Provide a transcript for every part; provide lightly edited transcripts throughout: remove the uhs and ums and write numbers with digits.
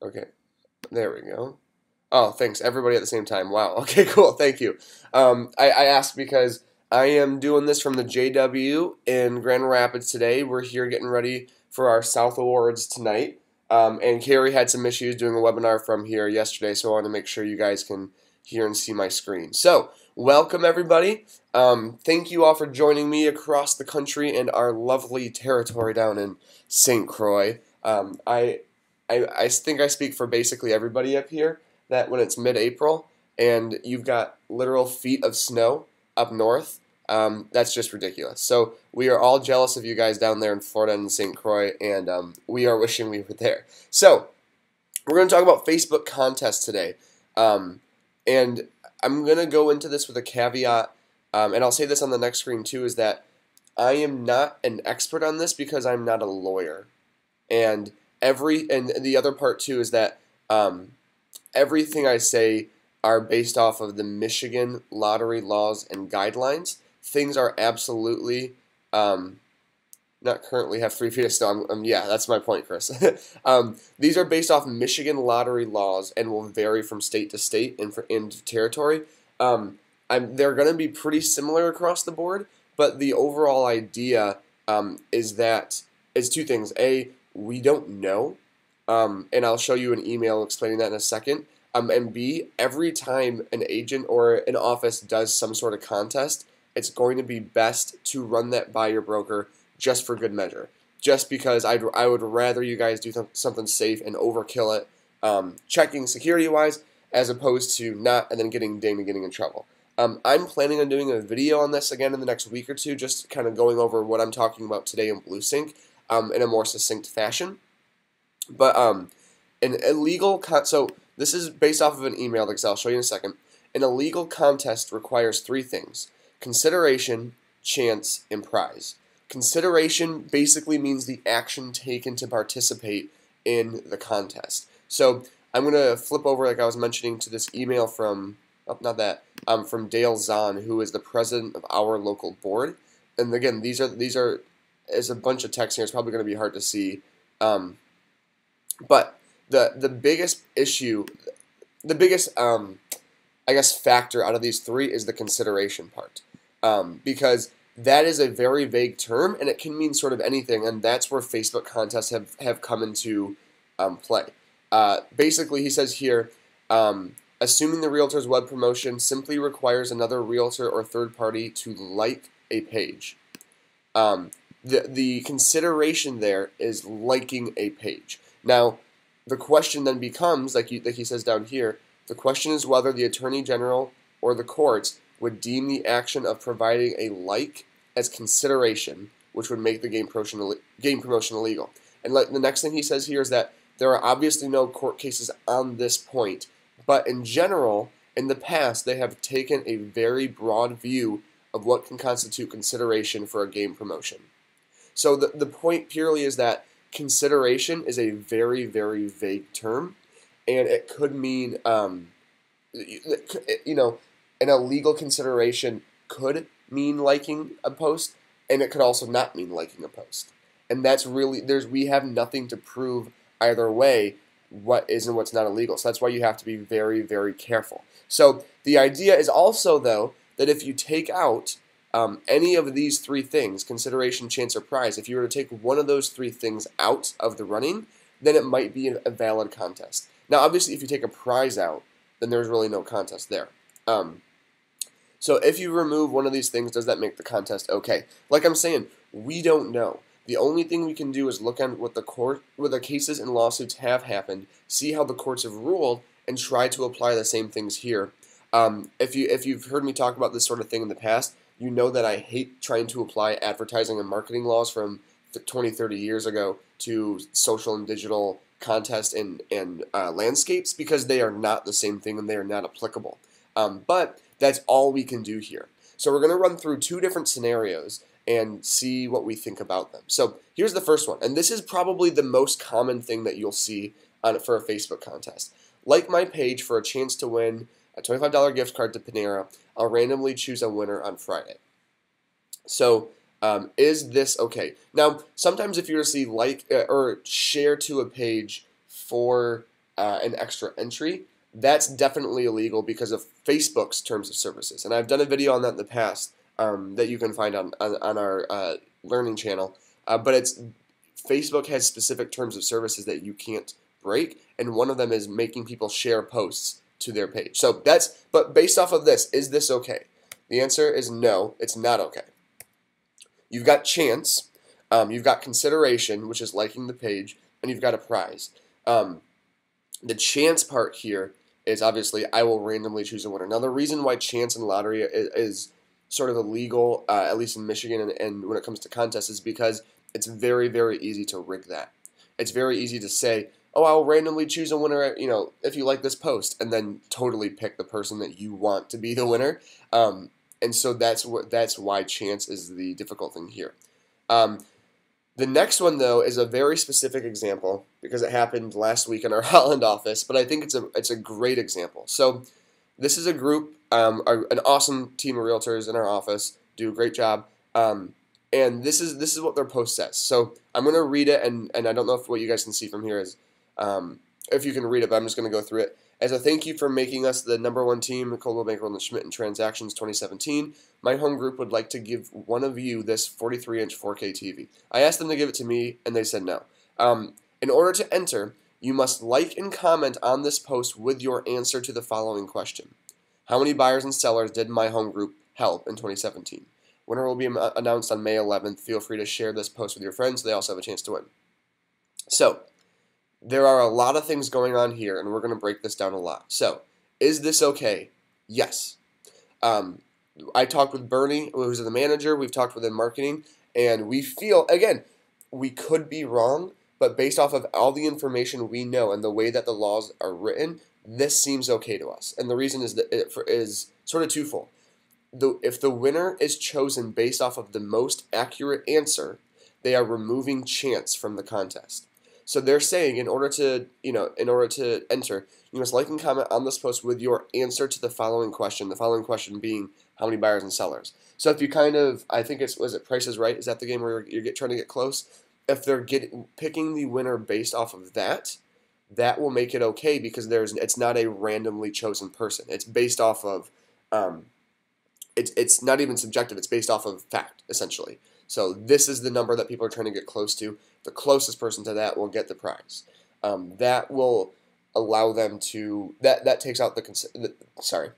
Okay, there we go. Oh, thanks, everybody at the same time. Wow. Okay, cool. Thank you. I asked because I am doing this from the JW in Grand Rapids today. We're here getting ready for our South Awards tonight. And Carrie had some issues doing a webinar from here yesterday, so I want to make sure you guys can hear and see my screen. So, welcome everybody. Thank you all for joining me across the country and our lovely territory down in St. Croix. I think I speak for basically everybody up here that when it's mid-April and you've got literal feet of snow up north, that's just ridiculous. So we are all jealous of you guys down there in Florida and St. Croix, and we are wishing we were there. So we're going to talk about Facebook contests today, and I'm going to go into this with a caveat, and I'll say this on the next screen too, is that I am not an expert on this because I'm not a lawyer, and the other part too is that everything I say are based off of the Michigan lottery laws and guidelines. Things are absolutely not currently have 3 feet of snow. Yeah, that's my point, Chris. These are based off Michigan lottery laws and will vary from state to state and territory. They're going to be pretty similar across the board, but the overall idea is two things. A, we don't know, and I'll show you an email explaining that in a second. And B, every time an agent or an office does some sort of contest, it's going to be best to run that by your broker just for good measure. Just because I would rather you guys do something safe and overkill it, checking security-wise, as opposed to not and then getting dinged and getting in trouble. I'm planning on doing a video on this again in the next week or two, just kind of going over what I'm talking about today in BlueSync in a more succinct fashion. But an illegal so this is based off of an email that I'll show you in a second. An illegal contest requires three things: consideration, chance, and prize. Consideration basically means the action taken to participate in the contest. So I'm going to flip over, like I was mentioning, to this email from, from Dale Zahn, who is the president of our local board. And again, these are as a bunch of text here. It's probably going to be hard to see. But the biggest issue, the biggest I guess factor out of these three is the consideration part, because that is a very vague term and it can mean sort of anything, and that's where Facebook contests have come into play. Basically, he says here, assuming the realtor's web promotion simply requires another realtor or third party to like a page. The consideration there is liking a page. Now, the question then becomes, like he says down here, the question is whether the Attorney General or the courts would deem the action of providing a like as consideration, which would make the game promotion illegal. And the next thing he says here is that there are obviously no court cases on this point, but in general, in the past, they have taken a very broad view of what can constitute consideration for a game promotion. So the point purely is that consideration is a very, very vague term, and it could mean, you know, an illegal consideration could mean liking a post, and it could also not mean liking a post. And that's really, we have nothing to prove either way what is and what's not illegal. So that's why you have to be very, very careful. So the idea is also, though, that if you take out any of these three things, consideration, chance, or prize, if you were to take one of those three things out of the running, then it might be a valid contest. Now, obviously, if you take a prize out, then there's really no contest there. So if you remove one of these things, does that make the contest okay? Like I'm saying, we don't know. The only thing we can do is look at what the cases and lawsuits have happened, see how the courts have ruled, and try to apply the same things here. If you've heard me talk about this sort of thing in the past, you know that I hate trying to apply advertising and marketing laws from 20, 30 years ago to social and digital contests and landscapes, because they are not the same thing and they are not applicable. But that's all we can do here. So we're going to run through two different scenarios and see what we think about them. So here's the first one, and this is probably the most common thing that you'll see for a Facebook contest. Like my page for a chance to win a $25 gift card to Panera. I'll randomly choose a winner on Friday. So is this okay? Now, sometimes if you were to see like or share to a page for an extra entry, that's definitely illegal because of Facebook's terms of services. And I've done a video on that in the past that you can find on our learning channel. But Facebook has specific terms of services that you can't break, and one of them is making people share posts to their page. So but based off of this, is this okay? The answer is no, it's not okay. You've got chance, you've got consideration, which is liking the page, and you've got a prize. The chance part here is obviously I will randomly choose a winner. Now the reason why chance and lottery is sort of illegal, at least in Michigan and when it comes to contests, is because it's very, very easy to rig that. It's very easy to say, oh, I'll randomly choose a winner, if you like this post, and then totally pick the person that you want to be the winner. And so that's why chance is the difficult thing here. The next one, though, is a very specific example because it happened last week in our Holland office, but I think it's a great example. So this is a group, an awesome team of realtors in our office, do a great job, and this is what their post says. So I'm going to read it, and I don't know if what you guys can see from here is if you can read it, but I'm just going to go through it. As a thank you for making us the #1 team at Coldwell Banker and Schmidt in Transactions 2017, my home group would like to give one of you this 43-inch 4K TV. I asked them to give it to me, and they said no. In order to enter, you must like and comment on this post with your answer to the following question. How many buyers and sellers did my home group help in 2017? Winner will be announced on May 11th. Feel free to share this post with your friends so they also have a chance to win. So there are a lot of things going on here, and we're going to break this down a lot. So, is this okay? Yes. I talked with Bernie, who's the manager. We've talked with him marketing, and we feel, again, we could be wrong, but based off of all the information we know and the way that the laws are written, this seems okay to us. And the reason is that it is sort of twofold. If the winner is chosen based off of the most accurate answer, they are removing chance from the contest. So they're saying in order to enter, you must like and comment on this post with your answer to the following question. The following question being how many buyers and sellers. So if you I think was it Price is Right? Is that the game where you're trying to get close? If they're picking the winner based off of that, that will make it okay because it's not a randomly chosen person. It's based off of it's not even subjective. It's based off of fact essentially. So this is the number that people are trying to get close to. The closest person to that will get the prize. That will allow them to that takes out sorry,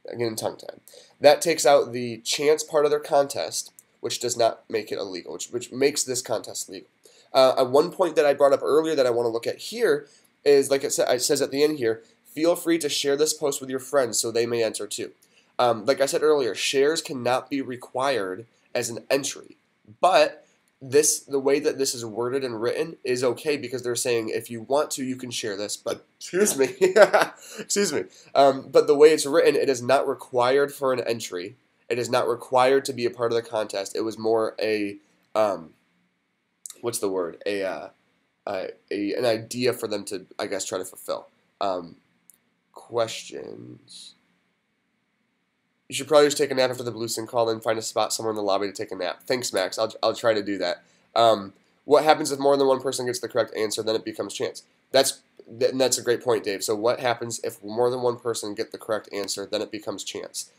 I'm getting tongue tied. That takes out the chance part of their contest, which does not make it illegal, which makes this contest legal. One point that I brought up earlier that I want to look at here is, like it says at the end here, feel free to share this post with your friends so they may enter too. Like I said earlier, shares cannot be required as an entry, but the way that this is worded and written is okay because they're saying if you want to, you can share this. But excuse me, excuse me. But the way it's written, it is not required for an entry. It is not required to be a part of the contest. It was more a what's the word? An idea for them to, I guess, try to fulfill. Questions. You should probably just take a nap after the Blueston call and find a spot somewhere in the lobby to take a nap. Thanks, Max. I'll try to do that. What happens if more than one person gets the correct answer? Then it becomes chance. That's a great point, Dave. So what happens if more than one person get the correct answer? Then it becomes chance.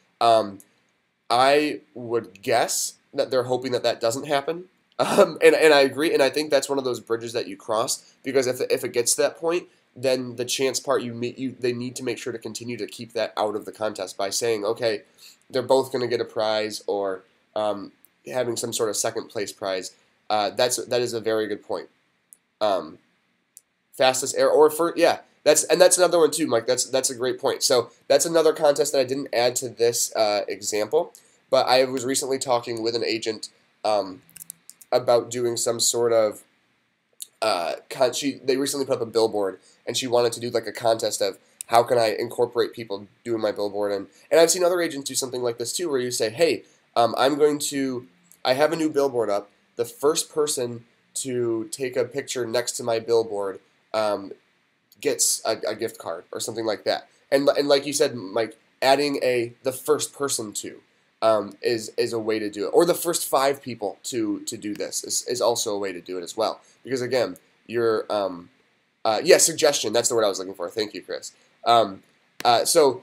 I would guess that they're hoping that doesn't happen. And I agree, and I think that's one of those bridges that you cross because if it gets to that point, then the chance part they need to make sure to continue to keep that out of the contest by saying, okay, they're both going to get a prize or having some sort of second place prize. That is a very good point. Fastest air or for that's another one too, Mike. That's a great point. So that's another contest that I didn't add to this example, but I was recently talking with an agent about doing some sort of they recently put up a billboard and she wanted to do like a contest of how can I incorporate people doing my billboard and I've seen other agents do something like this too where you say, hey, I have a new billboard up. The first person to take a picture next to my billboard gets a gift card or something like that. And like you said, Mike, adding the first person to is a way to do it. Or the first 5 people to do this is also a way to do it as well. Because again, you're Yeah, suggestion. That's the word I was looking for. Thank you, Chris. Um, so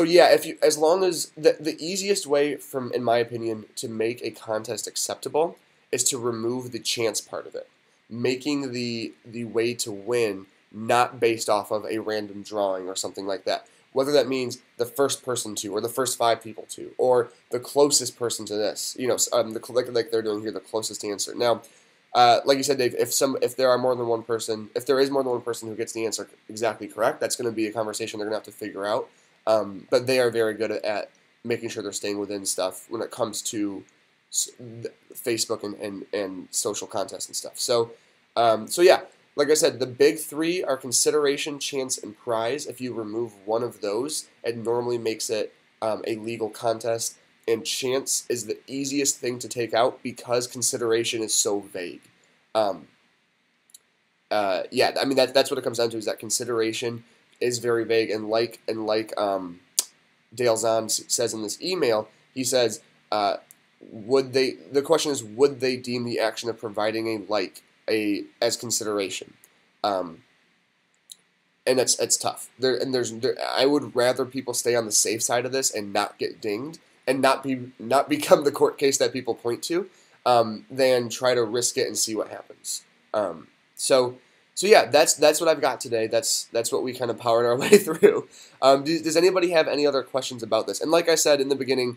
yeah, if you, as long as the easiest way, from in my opinion, to make a contest acceptable is to remove the chance part of it, making the way to win not based off of a random drawing or something like that. Whether that means the first person to, or the first 5 people to, or the closest person to this, like they're doing here, the closest answer. Now, like you said, Dave, if there are more than one person, if there is more than one person who gets the answer exactly correct, that's going to be a conversation they're going to have to figure out. But they are very good at making sure they're staying within stuff when it comes to Facebook and social contests and stuff. So yeah, like I said, the big 3 are consideration, chance, and prize. If you remove one of those, it normally makes it a legal contest. And chance is the easiest thing to take out because consideration is so vague. Yeah, I mean that's what it comes down to, is that consideration is very vague, and like Dale Zahn says in this email, he says, would they? The question is, would they deem the action of providing as consideration? And it's tough. I would rather people stay on the safe side of this and not get dinged and not become the court case that people point to, than try to risk it and see what happens. So yeah, that's what I've got today. That's what we kind of powered our way through. Does anybody have any other questions about this? And like I said in the beginning,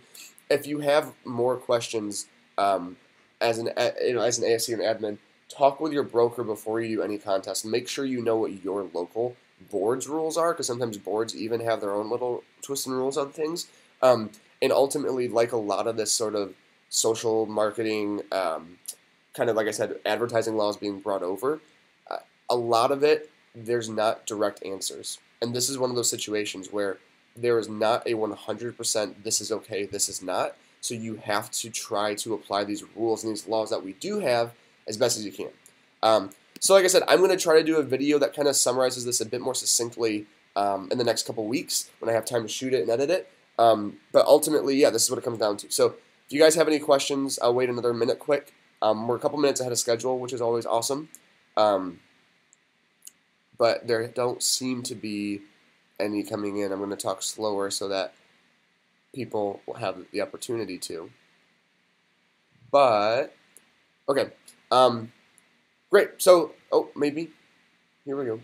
if you have more questions, as an ASC and admin, talk with your broker before you do any contest, and make sure you know what your local board's rules are, because sometimes boards even have their own little twists and rules on things. And ultimately, like a lot of this sort of social marketing, kind of like I said, advertising laws being brought over, a lot of it, there's not direct answers. And this is one of those situations where there is not a 100% this is okay, this is not. So you have to try to apply these rules and these laws that we do have as best as you can. So like I said, I'm going to try to do a video that kind of summarizes this a bit more succinctly in the next couple weeks when I have time to shoot it and edit it. But ultimately, yeah, this is what it comes down to. So if you guys have any questions, I'll wait another minute quick. We're a couple minutes ahead of schedule, which is always awesome. But there don't seem to be any coming in. I'm going to talk slower so that people will have the opportunity to. But, okay. Great. So, maybe. Here we go.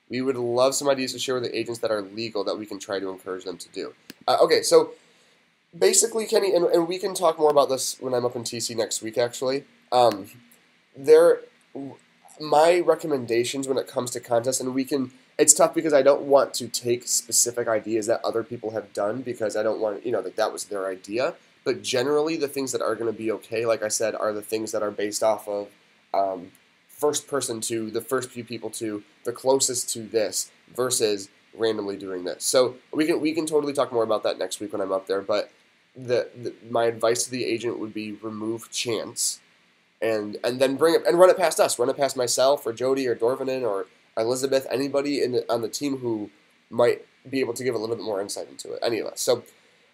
We would love some ideas to share with the agents that are legal that we can try to encourage them to do. Okay, so basically, Kenny, and we can talk more about this when I'm up in TC next week, actually. My recommendations when it comes to contests, and it's tough because I don't want to take specific ideas that other people have done, because I don't want, that was their idea. But generally, the things that are going to be okay, like I said, are the things that are based off of first person to, the first few people to, the closest to this, versus randomly doing this. So we can totally talk more about that next week when I'm up there. But my advice to the agent would be remove chance. And then bring it and run it past us. Run it past myself or Jody or Dorvanen or Elizabeth, anybody on the team who might be able to give a little bit more insight into it. Any of us. So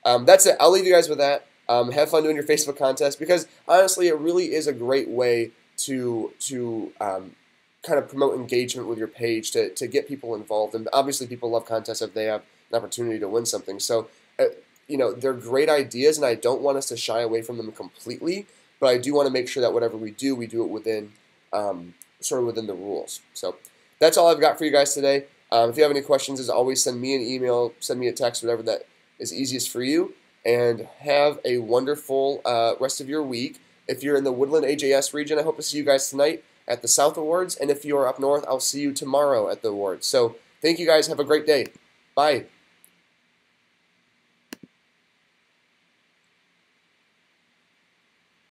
that's it. I'll leave you guys with that. Have fun doing your Facebook contest, because honestly, it really is a great way to kind of promote engagement with your page, to get people involved. And obviously, people love contests if they have an opportunity to win something. So they're great ideas, and I don't want us to shy away from them completely. But I do want to make sure that whatever we do it within sort of within the rules. So that's all I've got for you guys today. If you have any questions, as always, send me an email, send me a text, whatever that is easiest for you. And have a wonderful rest of your week. If you're in the Woodland AJS region, I hope to see you guys tonight at the South Awards. And if you're up north, I'll see you tomorrow at the awards. So thank you guys. Have a great day. Bye.